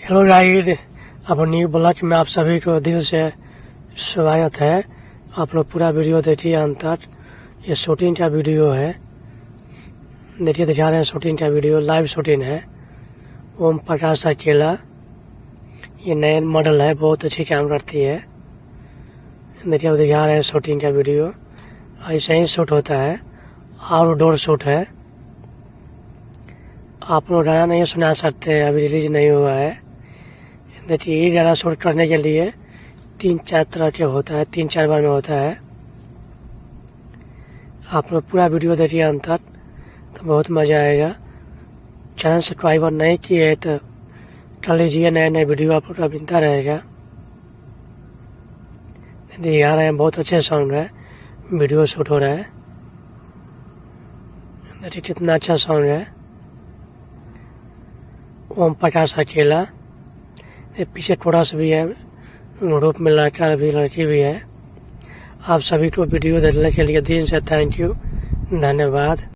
Hello guide, अपनी blog में आप सभी को दिल से स्वागत है। आप लोग पूरा वीडियो देखिए अंत तक। ये शूटिंग का वीडियो है, देखिए दिखा रहे हैं शूटिंग का वीडियो, लाइव शूटिंग है। ओम प्रकाश अकेला, ये नए मॉडल है, बहुत अच्छी काम करती है। देखिए दिखा रहे हैं शूटिंग का वीडियो। ऐसे ही शूट होता है, आउटडोर शूट है। आप लोग गाना नहीं सुना सकते, अभी रिलीज नहीं हुआ है। देखिए ये गाना शूट करने के लिए 3-4 तरह के होता है, 3-4 बार में होता है। आप लोग पूरा वीडियो देखिए अंत तक, तो बहुत मज़ा आएगा। चैनल सब्सक्राइबर नहीं किए तो कर लीजिए, नए नए वीडियो आप लोग का मिलता रहेगा। देखिए आ रहे हैं, बहुत अच्छे सॉन्ग है, वीडियो शूट हो रहा है। देखिए कितना अच्छा सॉन्ग है। ओम प्रकाश अकेला, पीछे कोरस भी है, ग्रुप में लड़का भी लड़की भी है। आप सभी को वीडियो देखने के लिए दिल से थैंक यू, धन्यवाद।